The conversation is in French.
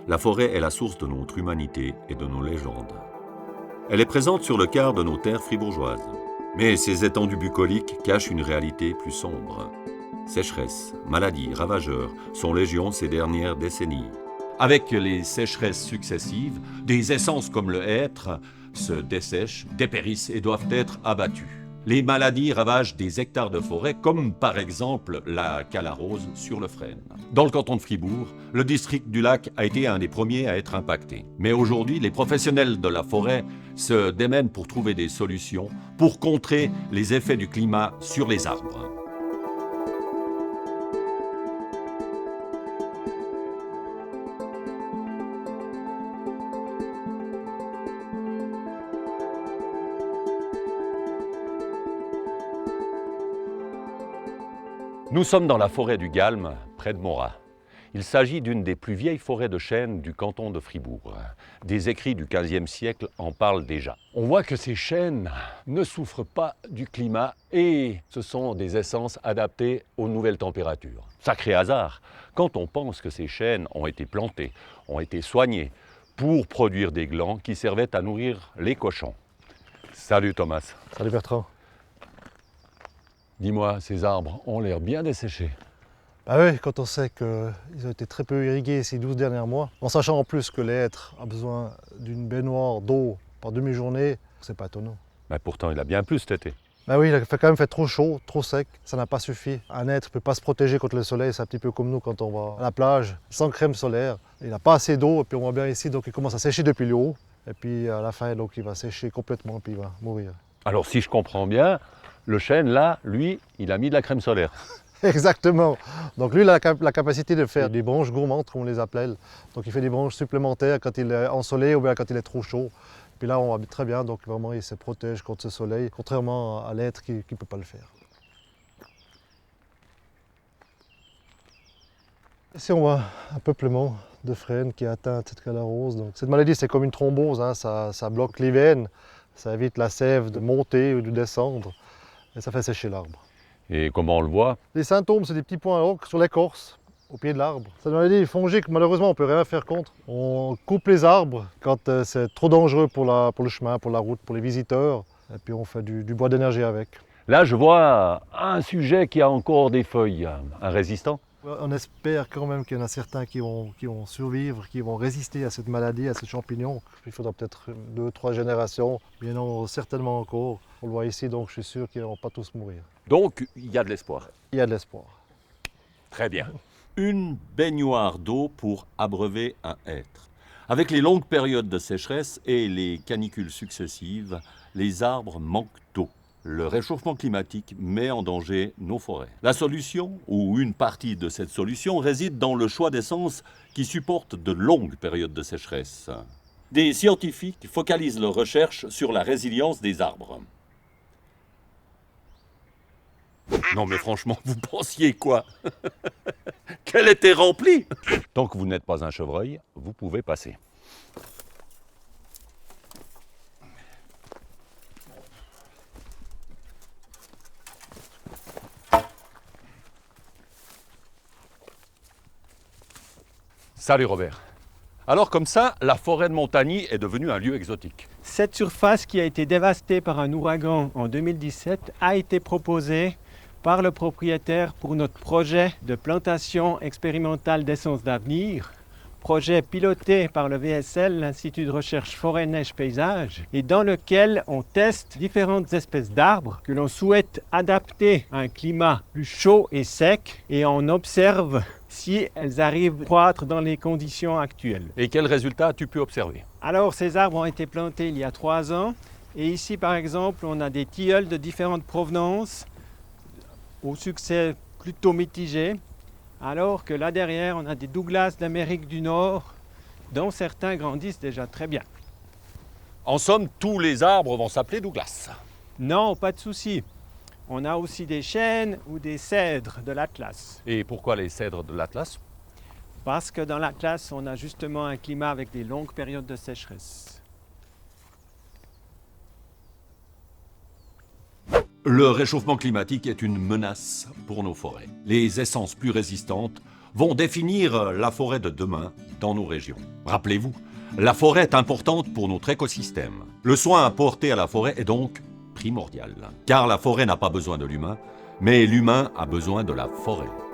La forêt est la source de notre humanité et de nos légendes. Elle est présente sur le quart de nos terres fribourgeoises. Mais ces étendues bucoliques cachent une réalité plus sombre. Sécheresse, maladies, ravageurs sont légion ces dernières décennies. Avec les sécheresses successives, des essences comme le hêtre se dessèchent, dépérissent et doivent être abattues. Les maladies ravagent des hectares de forêt, comme par exemple la calarose sur le frêne. Dans le canton de Fribourg, le district du Lac a été un des premiers à être impacté. Mais aujourd'hui, les professionnels de la forêt se démènent pour trouver des solutions pour contrer les effets du climat sur les arbres. Nous sommes dans la forêt du Galme, près de Morat. Il s'agit d'une des plus vieilles forêts de chênes du canton de Fribourg. Des écrits du XVe siècle en parlent déjà. On voit que ces chênes ne souffrent pas du climat et ce sont des essences adaptées aux nouvelles températures. Sacré hasard, quand on pense que ces chênes ont été plantés, ont été soignés pour produire des glands qui servaient à nourrir les cochons. Salut Thomas. Salut Bertrand. Dis-moi, ces arbres ont l'air bien desséchés. Bah oui, quand on sait qu'ils ont été très peu irrigués ces 12 derniers mois, en sachant en plus que l'être a besoin d'une baignoire d'eau par demi-journée, c'est pas étonnant. Mais pourtant, il a bien plu cet été. Bah oui, il a quand même fait trop chaud, trop sec, ça n'a pas suffi. Un être ne peut pas se protéger contre le soleil, c'est un petit peu comme nous quand on va à la plage, sans crème solaire. Il n'a pas assez d'eau, et puis on voit bien ici, donc il commence à sécher depuis le haut. Et puis à la fin, donc, il va sécher complètement, puis il va mourir. Alors si je comprends bien, le chêne, là, lui, il a mis de la crème solaire. Exactement. Donc lui, il a la capacité de faire des branches gourmandes, comme on les appelle. Donc il fait des branches supplémentaires quand il est ensoleillé ou bien quand il est trop chaud. Puis là, on voit très bien, donc vraiment, il se protège contre ce soleil, contrairement à l'être qui ne peut pas le faire. Ici, on voit un peuplement de frênes qui est atteint cette calarose. Donc, cette maladie, c'est comme une thrombose, hein, ça bloque les veines, ça évite la sève de monter ou de descendre, et ça fait sécher l'arbre. Et comment on le voit? Les symptômes, c'est des petits points ocre sur l'écorce, au pied de l'arbre. Cette maladie fongique, malheureusement, on ne peut rien faire contre. On coupe les arbres quand c'est trop dangereux pour le chemin, pour la route, pour les visiteurs, et puis on fait du bois d'énergie avec. Là, je vois un sujet qui a encore des feuilles, un résistant. On espère quand même qu'il y en a certains qui vont survivre, qui vont résister à cette maladie, à ce champignon. Il faudra peut-être 2-3 générations, bien non, certainement encore. On le voit ici, donc je suis sûr qu'ils ne vont pas tous mourir. Donc, il y a de l'espoir. Il y a de l'espoir. Très bien. Une baignoire d'eau pour abreuver un hêtre. Avec les longues périodes de sécheresse et les canicules successives, les arbres manquent d'eau. Le réchauffement climatique met en danger nos forêts. La solution, ou une partie de cette solution, réside dans le choix d'essences qui supportent de longues périodes de sécheresse. Des scientifiques focalisent leurs recherches sur la résilience des arbres. Non mais franchement, vous pensiez quoi? Qu'elle était remplie? Tant que vous n'êtes pas un chevreuil, vous pouvez passer. Salut Robert. Alors comme ça, la forêt de Montagny est devenue un lieu exotique. Cette surface qui a été dévastée par un ouragan en 2017 a été proposée par le propriétaire pour notre projet de plantation expérimentale d'essence d'avenir, projet piloté par le VSL, l'Institut de recherche forêt-neige-paysage, et dans lequel on teste différentes espèces d'arbres que l'on souhaite adapter à un climat plus chaud et sec, et on observe si elles arrivent à croître dans les conditions actuelles. Et quels résultats as-tu pu observer? Alors, ces arbres ont été plantés il y a 3 ans. Et ici, par exemple, on a des tilleuls de différentes provenances, au succès plutôt mitigé. Alors que là derrière, on a des Douglas d'Amérique du Nord, dont certains grandissent déjà très bien. En somme, tous les arbres vont s'appeler Douglas. Non, pas de souci. On a aussi des chênes ou des cèdres de l'Atlas. Et pourquoi les cèdres de l'Atlas? Parce que dans l'Atlas, on a justement un climat avec des longues périodes de sécheresse. Le réchauffement climatique est une menace pour nos forêts. Les essences plus résistantes vont définir la forêt de demain dans nos régions. Rappelez-vous, la forêt est importante pour notre écosystème. Le soin apporté à la forêt est donc primordial, car la forêt n'a pas besoin de l'humain, mais l'humain a besoin de la forêt.